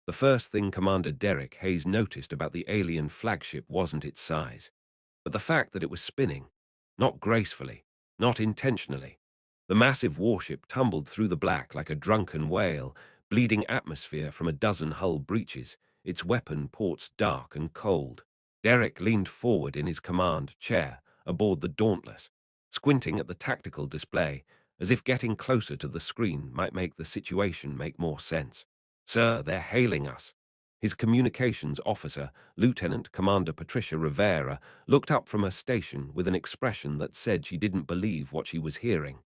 The first thing Commander Derek Hayes noticed about the alien flagship wasn't its size, but the fact that it was spinning, not gracefully, not intentionally. The massive warship tumbled through the black like a drunken whale, bleeding atmosphere from a dozen hull breaches, its weapon ports dark and cold. Derek leaned forward in his command chair aboard the Dauntless, squinting at the tactical display, as if getting closer to the screen might make the situation make more sense. "Sir, they're hailing us." His communications officer, Lieutenant Commander Patricia Rivera, looked up from her station with an expression that said she didn't believe what she was hearing.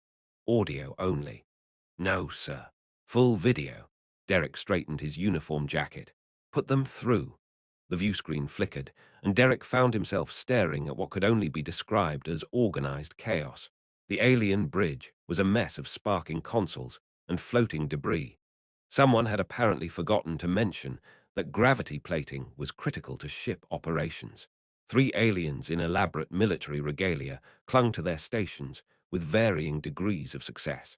"Audio only." "No, sir. Full video." Derek straightened his uniform jacket. "Put them through." The view screen flickered, and Derek found himself staring at what could only be described as organized chaos. The alien bridge was a mess of sparking consoles and floating debris. Someone had apparently forgotten to mention that gravity plating was critical to ship operations. Three aliens in elaborate military regalia clung to their stations with varying degrees of success.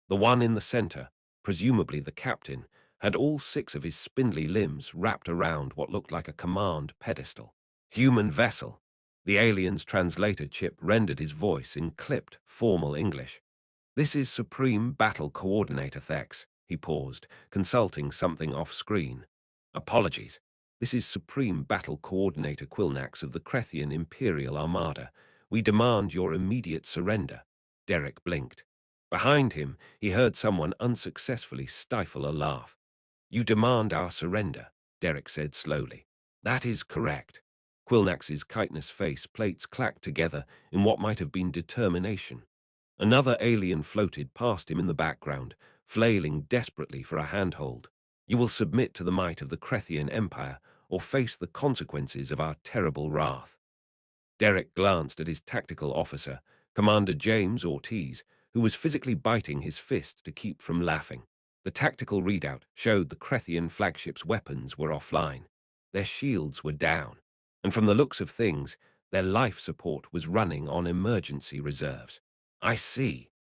The one in the center, presumably the captain, had all six of his spindly limbs wrapped around what looked like a command pedestal. "Human vessel." The alien's translator chip rendered his voice in clipped, formal English. "This is Supreme Battle Coordinator Thex." He paused, consulting something off-screen. "Apologies. This is Supreme Battle Coordinator Quilnax of the Krethian Imperial Armada. We demand your immediate surrender." Derek blinked. Behind him, he heard someone unsuccessfully stifle a laugh. "You demand our surrender," Derek said slowly. "That is correct." Quilnax's chitinous face plates clacked together in what might have been determination. Another alien floated past him in the background, flailing desperately for a handhold. "You will submit to the might of the Krethian Empire or face the consequences of our terrible wrath." Derek glanced at his tactical officer, Commander James Ortiz, who was physically biting his fist to keep from laughing. The tactical readout showed the Krethian flagship's weapons were offline. Their shields were down, and from the looks of things, their life support was running on emergency reserves. "I see."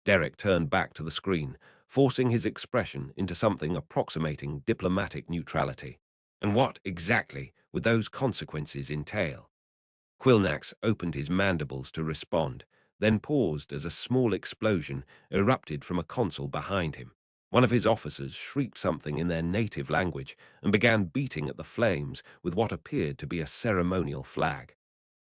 Derek turned back to the screen, forcing his expression into something approximating diplomatic neutrality. "And what, exactly, would those consequences entail?" Quilnax opened his mandibles to respond, then paused as a small explosion erupted from a console behind him. One of his officers shrieked something in their native language and began beating at the flames with what appeared to be a ceremonial flag.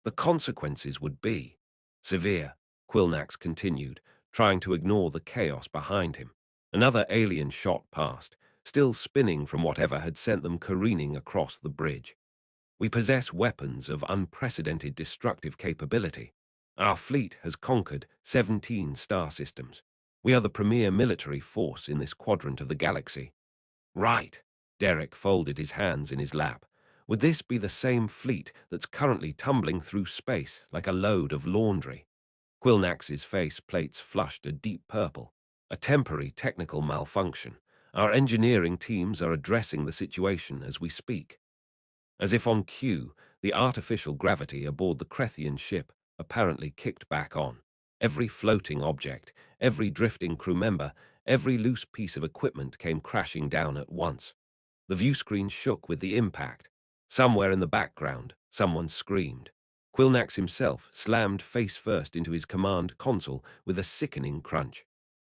"The consequences would be severe," Quilnax continued, trying to ignore the chaos behind him. Another alien shot past, still spinning from whatever had sent them careening across the bridge. "We possess weapons of unprecedented destructive capability. Our fleet has conquered 17 star systems. We are the premier military force in this quadrant of the galaxy." "Right." Derek folded his hands in his lap. "Would this be the same fleet that's currently tumbling through space like a load of laundry?" Quilnax's face plates flushed a deep purple. "A temporary technical malfunction. Our engineering teams are addressing the situation as we speak." As if on cue, the artificial gravity aboard the Krethian ship apparently kicked back on. Every floating object, every drifting crew member, every loose piece of equipment came crashing down at once. The view screen shook with the impact. Somewhere in the background, someone screamed. Quilnax himself slammed face first into his command console with a sickening crunch.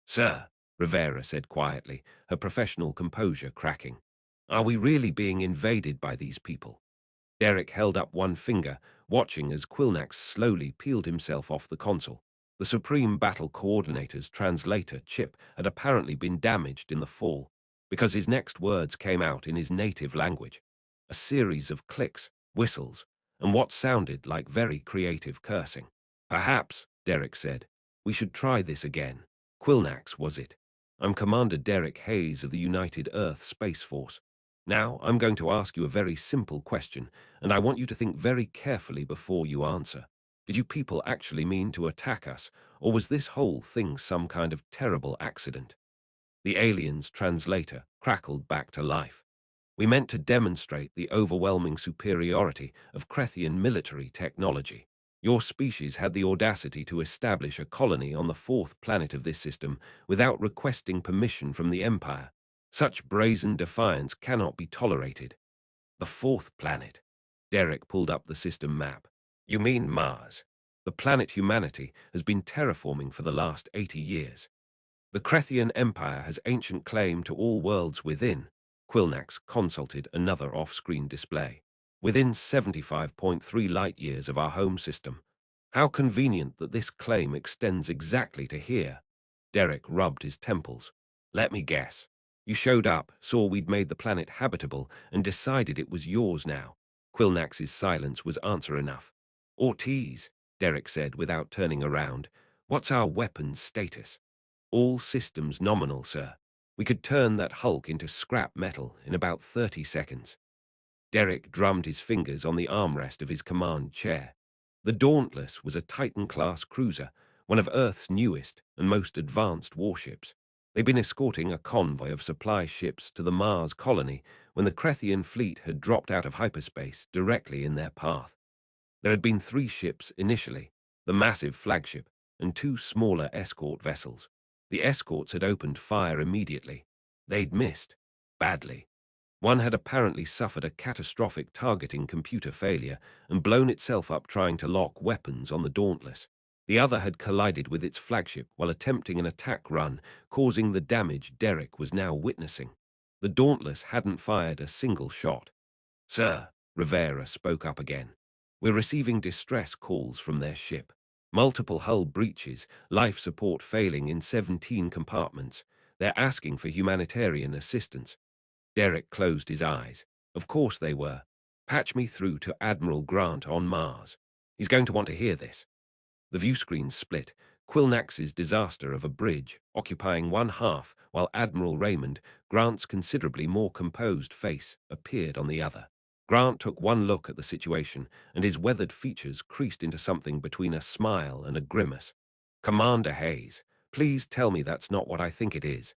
"Sir," Rivera said quietly, her professional composure cracking. "Are we really being invaded by these people?" Derek held up one finger, watching as Quilnax slowly peeled himself off the console. The Supreme Battle Coordinator's translator chip had apparently been damaged in the fall, because his next words came out in his native language. A series of clicks, whistles, and what sounded like very creative cursing. "Perhaps," Derek said, "we should try this again." "Quilnax, was it?" "I'm Commander Derek Hayes of the United Earth Space Force. Now, I'm going to ask you a very simple question, and I want you to think very carefully before you answer. Did you people actually mean to attack us, or was this whole thing some kind of terrible accident?" The alien's translator crackled back to life. "We meant to demonstrate the overwhelming superiority of Krethian military technology. Your species had the audacity to establish a colony on the fourth planet of this system without requesting permission from the Empire. Such brazen defiance cannot be tolerated. The fourth planet. Derek pulled up the system map. You mean Mars? The planet humanity has been terraforming for the last 80 years. The Crethian Empire has ancient claim to all worlds within. Quilnax consulted another off-screen display. Within 75.3 light-years of our home system. How convenient that this claim extends exactly to here. Derek rubbed his temples. Let me guess. You showed up, saw we'd made the planet habitable, and decided it was yours now. Quilnax's silence was answer enough. Ortiz, Derek said without turning around. What's our weapons status? All systems nominal, sir. We could turn that hulk into scrap metal in about 30 seconds. Derek drummed his fingers on the armrest of his command chair. The Dauntless was a Titan-class cruiser, one of Earth's newest and most advanced warships. They'd been escorting a convoy of supply ships to the Mars colony when the Crethian fleet had dropped out of hyperspace directly in their path. There had been 3 ships initially, the massive flagship and 2 smaller escort vessels. The escorts had opened fire immediately. They'd missed. Badly. One had apparently suffered a catastrophic targeting computer failure and blown itself up trying to lock weapons on the Dauntless. The other had collided with its flagship while attempting an attack run, causing the damage Derek was now witnessing. The Dauntless hadn't fired a single shot. Sir, Rivera spoke up again. We're receiving distress calls from their ship. Multiple hull breaches, life support failing in 17 compartments. They're asking for humanitarian assistance. Derek closed his eyes. Of course they were. Patch me through to Admiral Grant on Mars. He's going to want to hear this. The view screen split. Quilnax's disaster of a bridge, occupying one half, while Admiral Raymond, Grant's considerably more composed face, appeared on the other. Grant took one look at the situation, and his weathered features creased into something between a smile and a grimace. Commander Hayes, please tell me that's not what I think it is.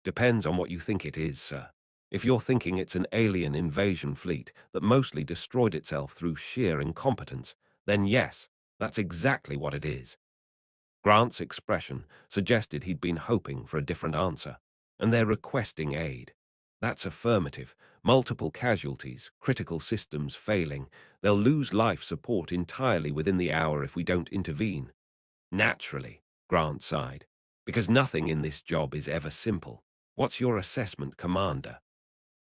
Depends on what you think it is, sir. If you're thinking it's an alien invasion fleet that mostly destroyed itself through sheer incompetence, then yes, that's exactly what it is. Grant's expression suggested he'd been hoping for a different answer, and they're requesting aid. That's affirmative. Multiple casualties, critical systems failing. They'll lose life support entirely within the hour if we don't intervene. Naturally, Grant sighed, because nothing in this job is ever simple. What's your assessment, Commander?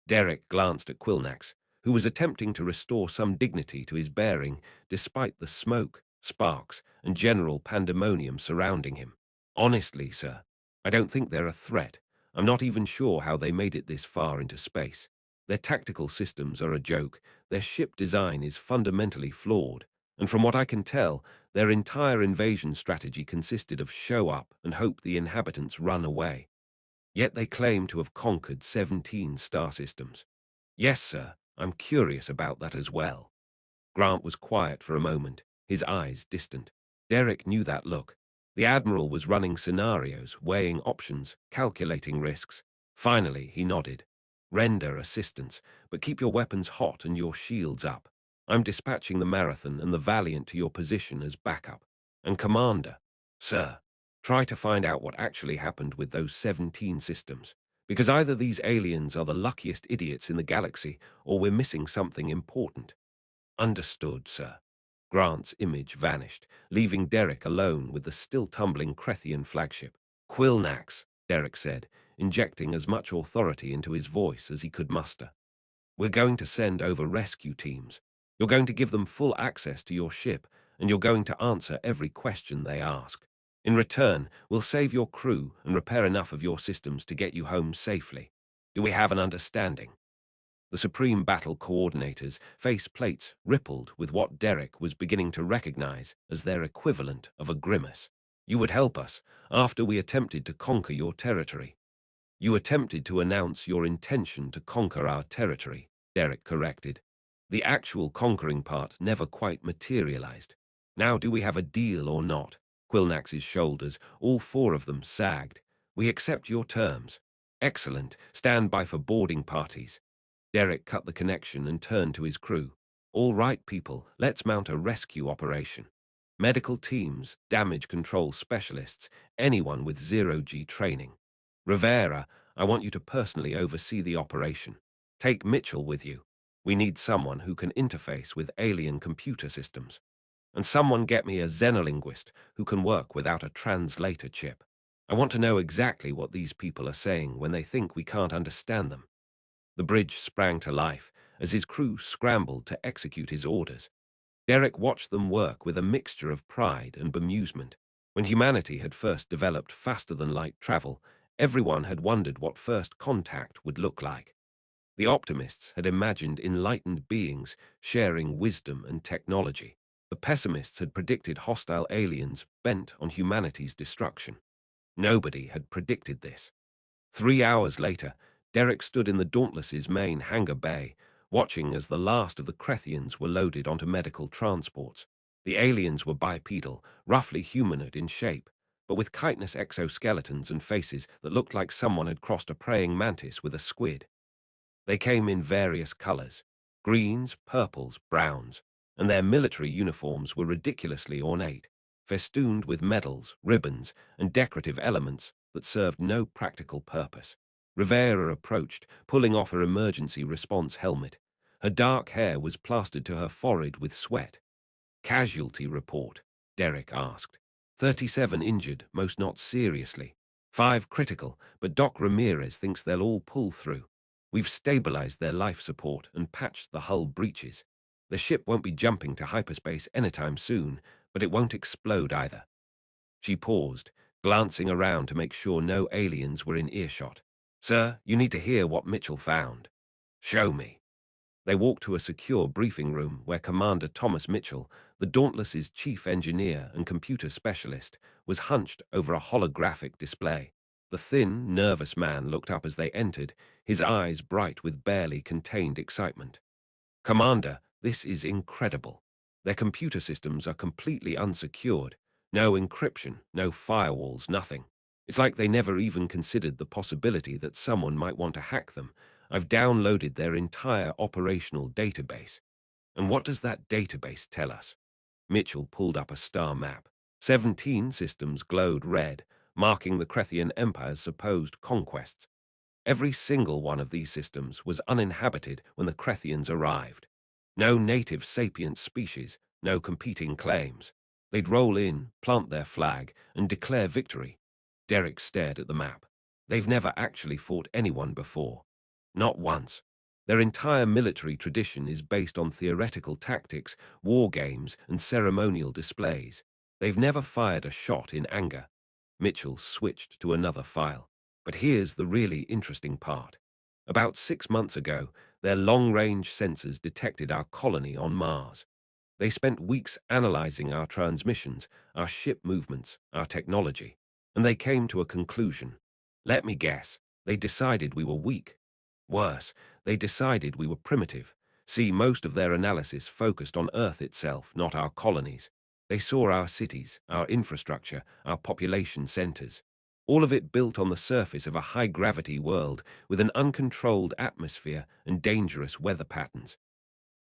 Derek glanced at Quilnax, who was attempting to restore some dignity to his bearing despite the smoke, sparks, and general pandemonium surrounding him. Honestly, sir, I don't think they're a threat. I'm not even sure how they made it this far into space. Their tactical systems are a joke, their ship design is fundamentally flawed, and from what I can tell, their entire invasion strategy consisted of show up and hope the inhabitants run away. Yet they claim to have conquered 17 star systems. Yes, sir, I'm curious about that as well. Grant was quiet for a moment, his eyes distant. Derek knew that look. The Admiral was running scenarios, weighing options, calculating risks. Finally, he nodded. Render assistance, but keep your weapons hot and your shields up. I'm dispatching the Marathon and the Valiant to your position as backup. And Commander, sir, try to find out what actually happened with those 17 systems. Because either these aliens are the luckiest idiots in the galaxy, or we're missing something important. Understood, sir. Grant's image vanished, leaving Derek alone with the still tumbling Crethian flagship. Quilnax, Derek said, injecting as much authority into his voice as he could muster. We're going to send over rescue teams. You're going to give them full access to your ship, and you're going to answer every question they ask. In return, we'll save your crew and repair enough of your systems to get you home safely. Do we have an understanding? The Supreme Battle Coordinator's face plates rippled with what Derek was beginning to recognize as their equivalent of a grimace. You would help us after we attempted to conquer your territory. You attempted to announce your intention to conquer our territory, Derek corrected. The actual conquering part never quite materialized. Now do we have a deal or not? Quilnax's shoulders, all 4 of them, sagged. We accept your terms. Excellent. Stand by for boarding parties. Derek cut the connection and turned to his crew. All right, people, let's mount a rescue operation. Medical teams, damage control specialists, anyone with zero-G training. Rivera, I want you to personally oversee the operation. Take Mitchell with you. We need someone who can interface with alien computer systems. And someone get me a xenolinguist who can work without a translator chip. I want to know exactly what these people are saying when they think we can't understand them. The bridge sprang to life as his crew scrambled to execute his orders. Derek watched them work with a mixture of pride and bemusement. When humanity had first developed faster-than-light travel, everyone had wondered what first contact would look like. The optimists had imagined enlightened beings sharing wisdom and technology. The pessimists had predicted hostile aliens bent on humanity's destruction. Nobody had predicted this. 3 hours later, Derek stood in the Dauntless's main hangar bay, watching as the last of the Crethians were loaded onto medical transports. The aliens were bipedal, roughly humanoid in shape, but with chitinous exoskeletons and faces that looked like someone had crossed a praying mantis with a squid. They came in various colors: greens, purples, browns, and their military uniforms were ridiculously ornate, festooned with medals, ribbons, and decorative elements that served no practical purpose. Rivera approached, pulling off her emergency response helmet. Her dark hair was plastered to her forehead with sweat. "Casualty report?" Derek asked. 37 injured, most not seriously. 5 critical, but Doc Ramirez thinks they'll all pull through. We've stabilized their life support and patched the hull breaches. The ship won't be jumping to hyperspace anytime soon, but it won't explode either. She paused, glancing around to make sure no aliens were in earshot. "Sir, you need to hear what Mitchell found." "Show me." They walked to a secure briefing room where Commander Thomas Mitchell, the Dauntless's chief engineer and computer specialist, was hunched over a holographic display. The thin, nervous man looked up as they entered, his eyes bright with barely contained excitement. "Commander, this is incredible. Their computer systems are completely unsecured. No encryption, no firewalls, nothing. It's like they never even considered the possibility that someone might want to hack them. I've downloaded their entire operational database." "And what does that database tell us?" Mitchell pulled up a star map. 17 systems glowed red, marking the Crethian Empire's supposed conquests. Every single one of these systems was uninhabited when the Crethians arrived. No native sapient species, no competing claims. They'd roll in, plant their flag, and declare victory. Derek stared at the map. They've never actually fought anyone before. Not once. Their entire military tradition is based on theoretical tactics, war games, and ceremonial displays. They've never fired a shot in anger. Mitchell switched to another file. But here's the really interesting part. About 6 months ago, their long-range sensors detected our colony on Mars. They spent weeks analyzing our transmissions, our ship movements, our technology, and they came to a conclusion. Let me guess, they decided we were weak. Worse, they decided we were primitive. See, most of their analysis focused on Earth itself, not our colonies. They saw our cities, our infrastructure, our population centers. All of it built on the surface of a high-gravity world with an uncontrolled atmosphere and dangerous weather patterns.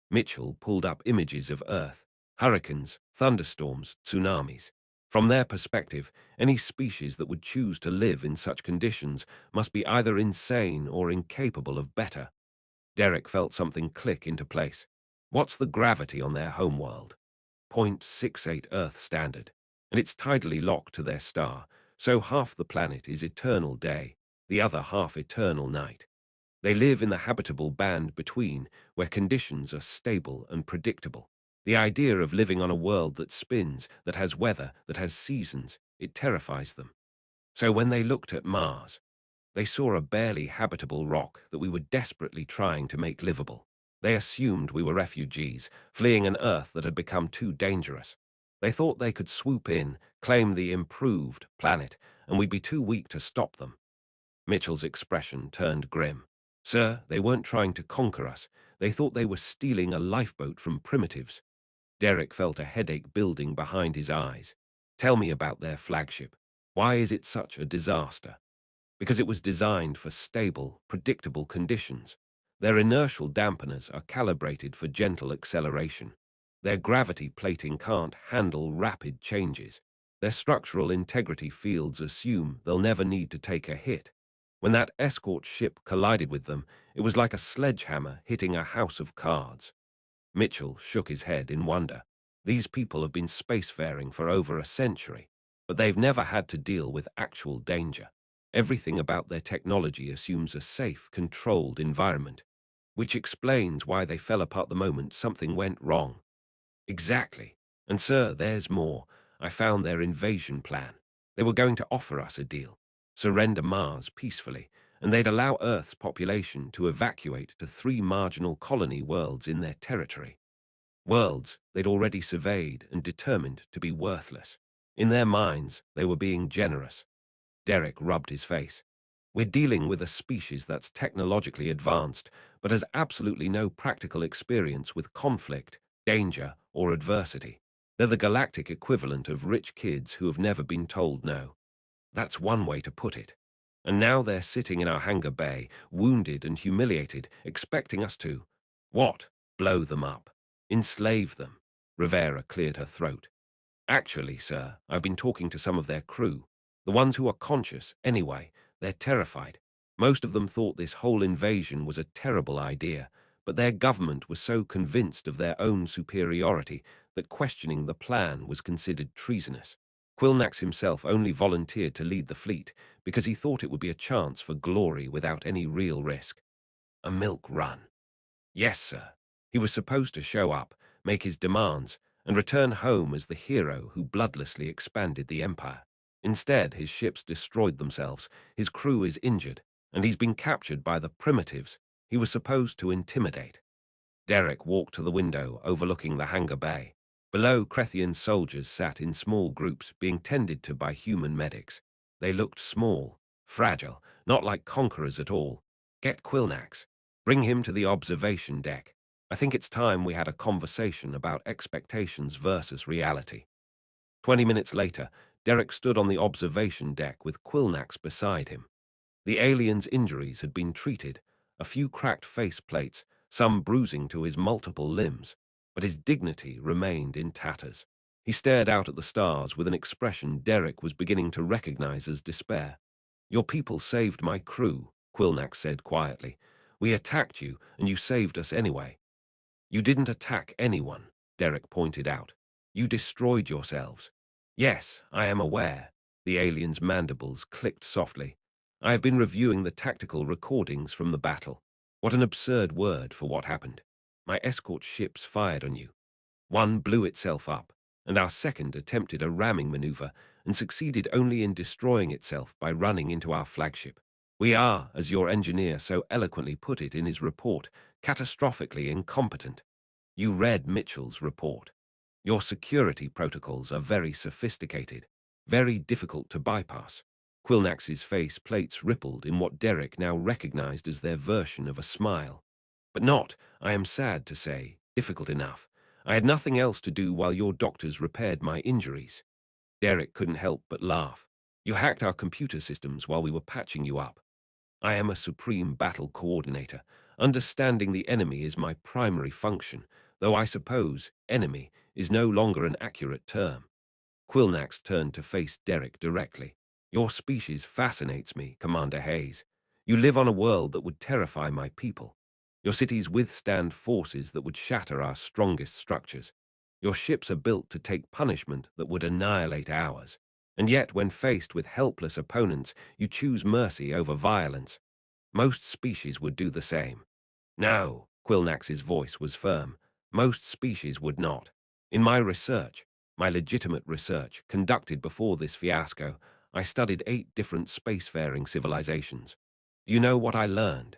Mitchell pulled up images of Earth: hurricanes, thunderstorms, tsunamis. From their perspective, any species that would choose to live in such conditions must be either insane or incapable of better. Derek felt something click into place. What's the gravity on their homeworld? 0.68 Earth standard, and it's tidally locked to their star, so half the planet is eternal day, the other half eternal night. They live in the habitable band between, where conditions are stable and predictable. The idea of living on a world that spins, that has weather, that has seasons, it terrifies them. So when they looked at Mars, they saw a barely habitable rock that we were desperately trying to make livable. They assumed we were refugees, fleeing an Earth that had become too dangerous. They thought they could swoop in, claim the improved planet, and we'd be too weak to stop them. Mitchell's expression turned grim. "Sir, they weren't trying to conquer us. They thought they were stealing a lifeboat from primitives." Derek felt a headache building behind his eyes. "Tell me about their flagship. Why is it such a disaster?" "Because it was designed for stable, predictable conditions. Their inertial dampeners are calibrated for gentle acceleration. Their gravity plating can't handle rapid changes. Their structural integrity fields assume they'll never need to take a hit. When that escort ship collided with them, it was like a sledgehammer hitting a house of cards. Mitchell shook his head in wonder. These people have been spacefaring for over a century, but they've never had to deal with actual danger. Everything about their technology assumes a safe, controlled environment, which explains why they fell apart the moment something went wrong. Exactly. And sir, there's more. I found their invasion plan. They were going to offer us a deal. Surrender Mars peacefully, and they'd allow Earth's population to evacuate to 3 marginal colony worlds in their territory. Worlds they'd already surveyed and determined to be worthless. In their minds, they were being generous. Derek rubbed his face. We're dealing with a species that's technologically advanced, but has absolutely no practical experience with conflict, danger, or adversity. They're the galactic equivalent of rich kids who have never been told no. That's one way to put it. And now they're sitting in our hangar bay, wounded and humiliated, expecting us to, what? Blow them up. Enslave them. Rivera cleared her throat. Actually, sir, I've been talking to some of their crew. The ones who are conscious, anyway. They're terrified. Most of them thought this whole invasion was a terrible idea, but their government was so convinced of their own superiority that questioning the plan was considered treasonous. Quilnax himself only volunteered to lead the fleet because he thought it would be a chance for glory without any real risk. A milk run. Yes, sir. He was supposed to show up, make his demands, and return home as the hero who bloodlessly expanded the empire. Instead, his ships destroyed themselves, his crew is injured, and he's been captured by the primitives he was supposed to intimidate. Derek walked to the window overlooking the hangar bay. Below, Crethian soldiers sat in small groups being tended to by human medics. They looked small, fragile, not like conquerors at all. Get Quilnax. Bring him to the observation deck. I think it's time we had a conversation about expectations versus reality. 20 minutes later, Derek stood on the observation deck with Quilnax beside him. The alien's injuries had been treated, a few cracked face plates, some bruising to his multiple limbs, but his dignity remained in tatters. He stared out at the stars with an expression Derek was beginning to recognize as despair. Your people saved my crew, Quilnax said quietly. We attacked you, and you saved us anyway. You didn't attack anyone, Derek pointed out. You destroyed yourselves. Yes, I am aware. The alien's mandibles clicked softly. I have been reviewing the tactical recordings from the battle. What an absurd word for what happened. My escort ships fired on you. One blew itself up, and our second attempted a ramming maneuver and succeeded only in destroying itself by running into our flagship. We are, as your engineer so eloquently put it in his report, catastrophically incompetent. You read Mitchell's report. Your security protocols are very sophisticated, very difficult to bypass. Quilnax's face plates rippled in what Derek now recognized as their version of a smile. But not, I am sad to say, difficult enough. I had nothing else to do while your doctors repaired my injuries. Derek couldn't help but laugh. You hacked our computer systems while we were patching you up. I am a supreme battle coordinator. Understanding the enemy is my primary function, though I suppose enemy is no longer an accurate term. Quilnax turned to face Derek directly. Your species fascinates me, Commander Hayes. You live on a world that would terrify my people. Your cities withstand forces that would shatter our strongest structures. Your ships are built to take punishment that would annihilate ours. And yet, when faced with helpless opponents, you choose mercy over violence. Most species would do the same. No, Quilnax's voice was firm. Most species would not. In my research, my legitimate research, conducted before this fiasco, I studied 8 different spacefaring civilizations. Do you know what I learned?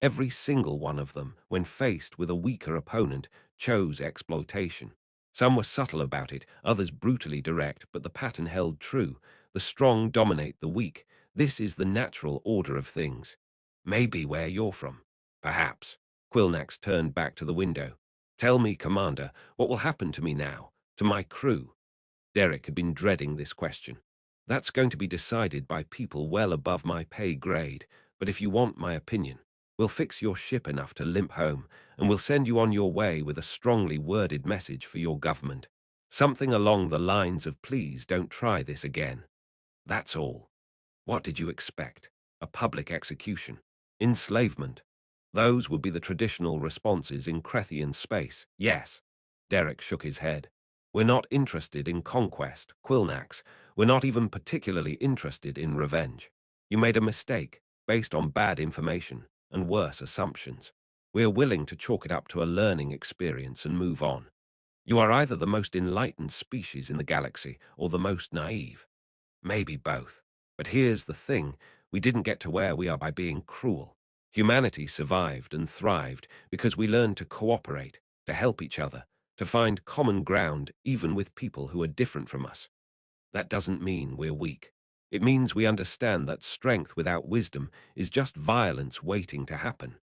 Every single one of them, when faced with a weaker opponent, chose exploitation. Some were subtle about it, others brutally direct, but the pattern held true. The strong dominate the weak. This is the natural order of things. Maybe where you're from. Perhaps. Quilnax turned back to the window. Tell me, Commander, what will happen to me now, to my crew? Derek had been dreading this question. That's going to be decided by people well above my pay grade, but if you want my opinion, we'll fix your ship enough to limp home, and we'll send you on your way with a strongly worded message for your government. Something along the lines of please don't try this again. That's all. What did you expect? a public execution, enslavement. Those would be the traditional responses in Crethian space. Yes. Derek shook his head. We're not interested in conquest, Quilnax. We're not even particularly interested in revenge. You made a mistake, based on bad information and worse assumptions. We're willing to chalk it up to a learning experience and move on. You are either the most enlightened species in the galaxy or the most naive. Maybe both. But here's the thing, we didn't get to where we are by being cruel. Humanity survived and thrived because we learned to cooperate, to help each other, to find common ground even with people who are different from us. That doesn't mean we're weak. It means we understand that strength without wisdom is just violence waiting to happen.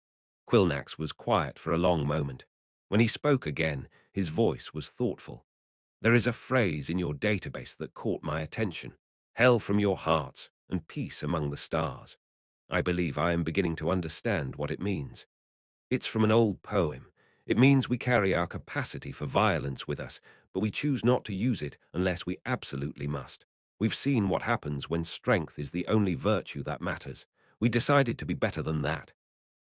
Quilnax was quiet for a long moment. When he spoke again, his voice was thoughtful. There is a phrase in your database that caught my attention. Hell from your hearts and peace among the stars. I believe I am beginning to understand what it means. It's from an old poem. It means we carry our capacity for violence with us, but we choose not to use it unless we absolutely must. We've seen what happens when strength is the only virtue that matters. We decided to be better than that,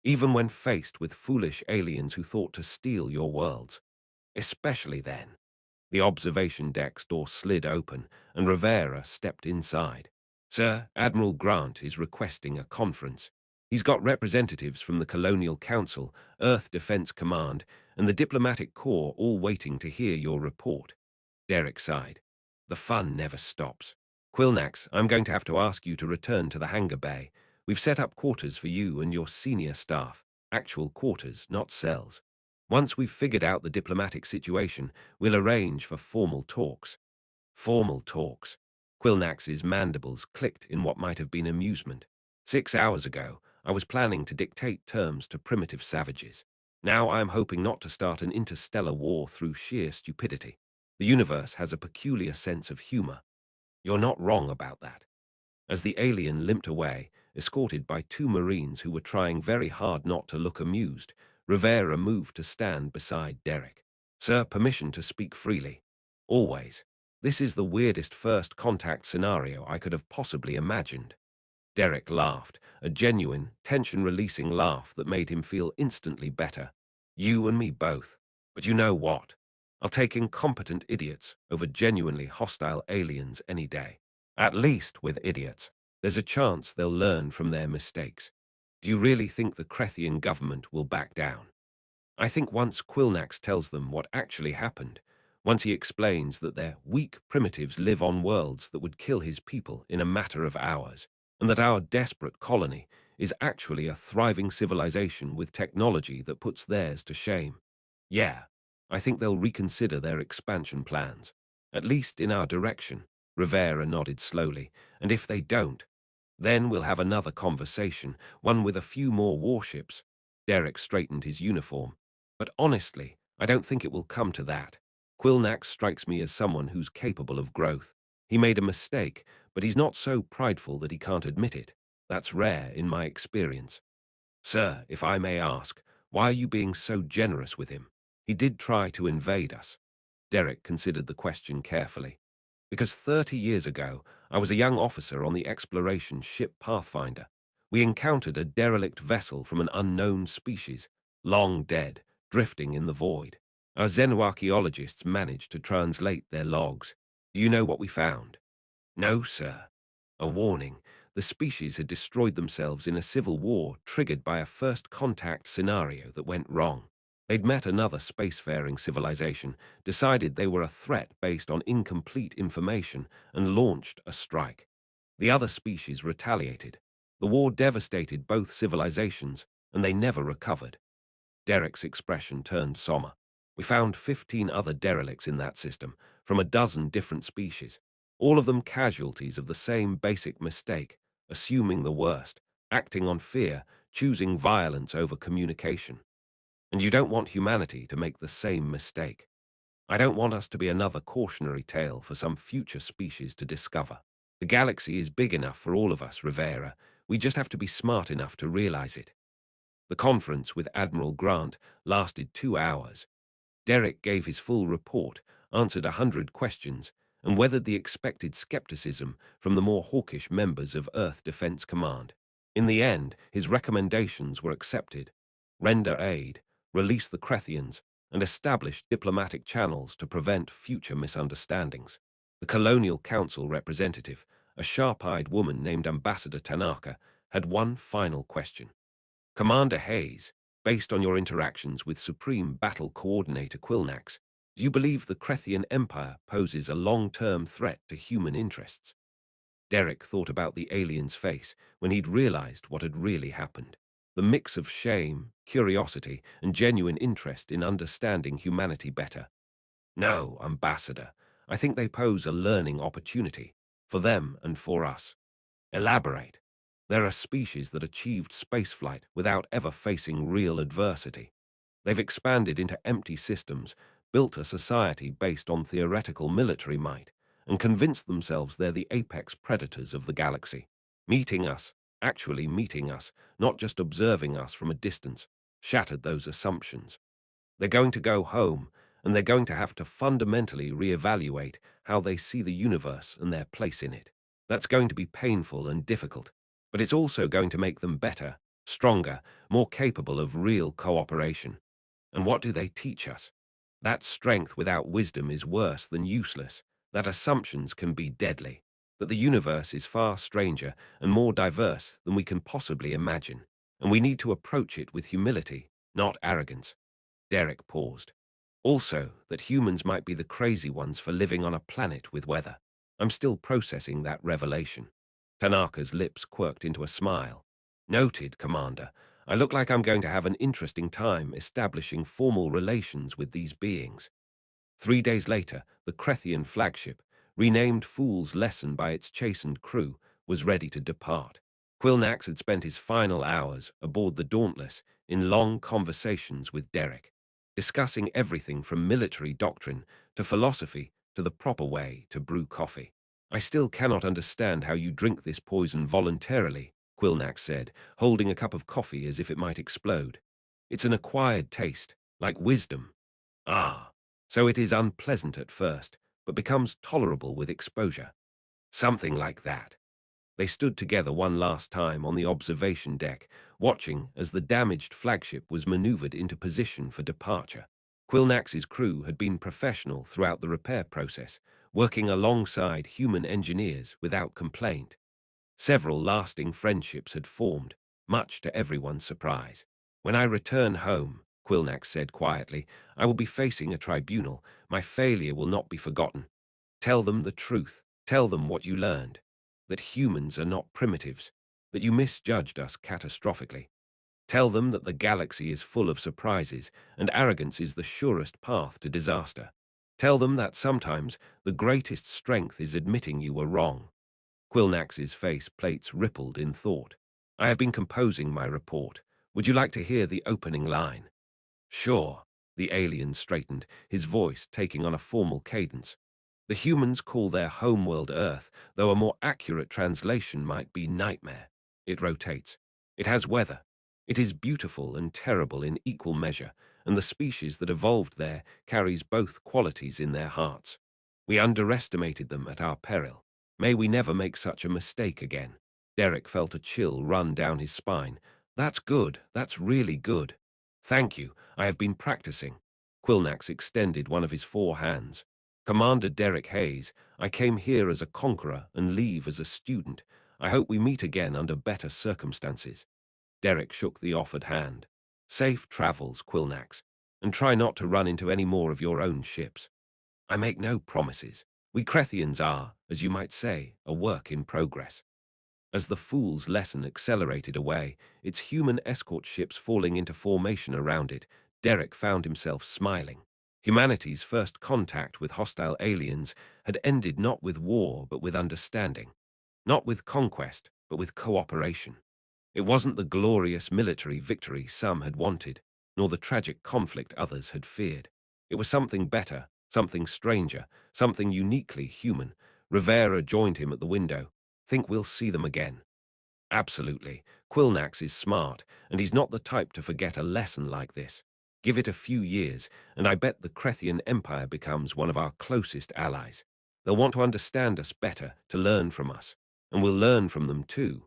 even when faced with foolish aliens who thought to steal your worlds. Especially then. The observation deck's door slid open, and Rivera stepped inside. Sir, Admiral Grant is requesting a conference. He's got representatives from the Colonial Council, Earth Defense Command, and the Diplomatic Corps all waiting to hear your report. Derek sighed. The fun never stops. Quilnax, I'm going to have to ask you to return to the hangar bay. We've set up quarters for you and your senior staff. Actual quarters, not cells. Once we've figured out the diplomatic situation, we'll arrange for formal talks. Formal talks. Quilnax's mandibles clicked in what might have been amusement. 6 hours ago, I was planning to dictate terms to primitive savages. Now I'm hoping not to start an interstellar war through sheer stupidity. The universe has a peculiar sense of humor. You're not wrong about that. As the alien limped away, escorted by two Marines who were trying very hard not to look amused, Rivera moved to stand beside Derek. Sir, permission to speak freely. Always. This is the weirdest first contact scenario I could have possibly imagined. Derek laughed, a genuine, tension-releasing laugh that made him feel instantly better. You and me both. But you know what? I'll take incompetent idiots over genuinely hostile aliens any day. At least with idiots, there's a chance they'll learn from their mistakes. Do you really think the Crethian government will back down? I think once Quilnax tells them what actually happened, once he explains that their weak primitives live on worlds that would kill his people in a matter of hours, and that our desperate colony is actually a thriving civilization with technology that puts theirs to shame. Yeah, I think they'll reconsider their expansion plans, at least in our direction. Rivera nodded slowly, and if they don't, then we'll have another conversation, one with a few more warships. Derek straightened his uniform. But honestly, I don't think it will come to that. Quilnax strikes me as someone who's capable of growth. He made a mistake, but he's not so prideful that he can't admit it. That's rare in my experience. Sir, if I may ask, why are you being so generous with him? He did try to invade us. Derek considered the question carefully. Because 30 years ago, I was a young officer on the exploration ship Pathfinder. We encountered a derelict vessel from an unknown species, long dead, drifting in the void. Our xenoarchaeologists managed to translate their logs. Do you know what we found? No, sir. A warning. The species had destroyed themselves in a civil war triggered by a first contact scenario that went wrong. They'd met another spacefaring civilization, decided they were a threat based on incomplete information, and launched a strike. The other species retaliated. The war devastated both civilizations, and they never recovered. Derek's expression turned somber. We found 15 other derelicts in that system, from a dozen different species, all of them casualties of the same basic mistake, assuming the worst, acting on fear, choosing violence over communication. And you don't want humanity to make the same mistake. I don't want us to be another cautionary tale for some future species to discover. The galaxy is big enough for all of us, Rivera. We just have to be smart enough to realize it. The conference with Admiral Grant lasted 2 hours. Derek gave his full report, answered 100 questions, and weathered the expected skepticism from the more hawkish members of Earth Defense Command. In the end, his recommendations were accepted: render aid, release the Crethians, and establish diplomatic channels to prevent future misunderstandings. The Colonial Council representative, a sharp-eyed woman named Ambassador Tanaka, had one final question. Commander Hayes, based on your interactions with Supreme Battle Coordinator Quilnax, do you believe the Crethian Empire poses a long-term threat to human interests? Derek thought about the alien's face when he'd realized what had really happened. The mix of shame, curiosity, and genuine interest in understanding humanity better. No, Ambassador, I think they pose a learning opportunity, for them and for us. Elaborate. They're a species that achieved spaceflight without ever facing real adversity. They've expanded into empty systems, built a society based on theoretical military might, and convinced themselves they're the apex predators of the galaxy. Meeting us, actually meeting us, not just observing us from a distance, shattered those assumptions. They're going to go home, and they're going to have to fundamentally reevaluate how they see the universe and their place in it. That's going to be painful and difficult, but it's also going to make them better, stronger, more capable of real cooperation. And what do they teach us? That strength without wisdom is worse than useless, that assumptions can be deadly, that the universe is far stranger and more diverse than we can possibly imagine, and we need to approach it with humility, not arrogance. Derek paused. Also, that humans might be the crazy ones for living on a planet with weather. I'm still processing that revelation. Tanaka's lips quirked into a smile. Noted, Commander. I look like I'm going to have an interesting time establishing formal relations with these beings. 3 days later, the Crethian flagship, renamed Fool's Lesson by its chastened crew, was ready to depart. Quilnax had spent his final hours aboard the Dauntless in long conversations with Derek, discussing everything from military doctrine to philosophy to the proper way to brew coffee. I still cannot understand how you drink this poison voluntarily, Quilnax said, holding a cup of coffee as if it might explode. It's an acquired taste, like wisdom. Ah, so it is unpleasant at first, but becomes tolerable with exposure. Something like that. They stood together one last time on the observation deck, watching as the damaged flagship was maneuvered into position for departure. Quilnax's crew had been professional throughout the repair process, working alongside human engineers without complaint. Several lasting friendships had formed, much to everyone's surprise. When I return home, Quilnax said quietly, I will be facing a tribunal. My failure will not be forgotten. Tell them the truth. Tell them what you learned. That humans are not primitives. That you misjudged us catastrophically. Tell them that the galaxy is full of surprises, and arrogance is the surest path to disaster. Tell them that sometimes the greatest strength is admitting you were wrong. Quilnax's face plates rippled in thought. I have been composing my report. Would you like to hear the opening line? Sure. The alien straightened, his voice taking on a formal cadence. The humans call their homeworld Earth, though a more accurate translation might be nightmare. It rotates. It has weather. It is beautiful and terrible in equal measure, and the species that evolved there carries both qualities in their hearts. We underestimated them at our peril. May we never make such a mistake again. Derek felt a chill run down his spine. That's good. That's really good. Thank you. I have been practicing. Quilnax extended one of his 4 hands. Commander Derek Hayes, I came here as a conqueror and leave as a student. I hope we meet again under better circumstances. Derek shook the offered hand. Safe travels, Quilnax, and try not to run into any more of your own ships. I make no promises. We Crethians are, as you might say, a work in progress. As the Fool's Lesson accelerated away, its human escort ships falling into formation around it, Derek found himself smiling. Humanity's first contact with hostile aliens had ended not with war but with understanding. Not with conquest, but with cooperation. It wasn't the glorious military victory some had wanted, nor the tragic conflict others had feared. It was something better, something stranger, something uniquely human. Rivera joined him at the window. Think we'll see them again? Absolutely. Quilnax is smart, and he's not the type to forget a lesson like this. Give it a few years, and I bet the Crethian Empire becomes one of our closest allies. They'll want to understand us better, to learn from us, and we'll learn from them too.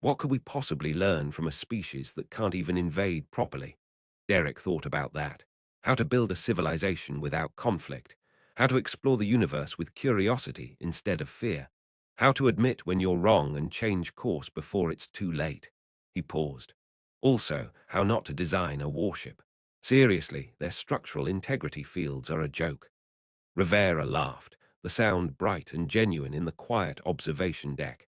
What could we possibly learn from a species that can't even invade properly? Derek thought about that. How to build a civilization without conflict. How to explore the universe with curiosity instead of fear. How to admit when you're wrong and change course before it's too late. He paused. Also, how not to design a warship. Seriously, their structural integrity fields are a joke. Rivera laughed, the sound bright and genuine in the quiet observation deck.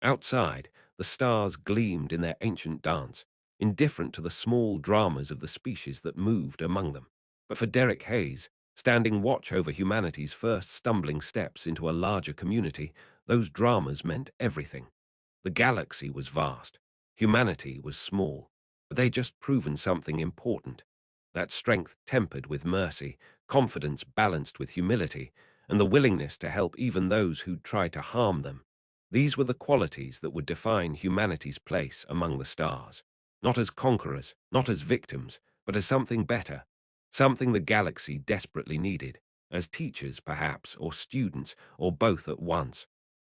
Outside, the stars gleamed in their ancient dance, indifferent to the small dramas of the species that moved among them. But for Derek Hayes, standing watch over humanity's first stumbling steps into a larger community, those dramas meant everything. The galaxy was vast. Humanity was small. But they'd just proven something important. That strength tempered with mercy, confidence balanced with humility, and the willingness to help even those who'd tried to harm them. These were the qualities that would define humanity's place among the stars. Not as conquerors, not as victims, but as something better. Something the galaxy desperately needed. As teachers, perhaps, or students, or both at once.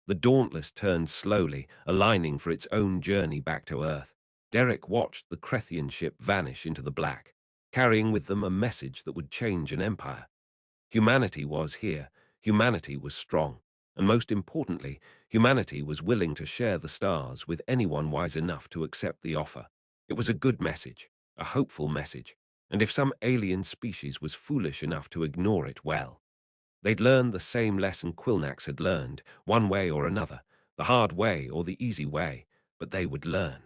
The Dauntless turned slowly, aligning for its own journey back to Earth. Derek watched the Crethian ship vanish into the black, carrying with them a message that would change an empire. Humanity was here, humanity was strong, and most importantly, humanity was willing to share the stars with anyone wise enough to accept the offer. It was a good message, a hopeful message, and if some alien species was foolish enough to ignore it, well, they'd learn the same lesson Quilnax had learned, one way or another, the hard way or the easy way, but they would learn.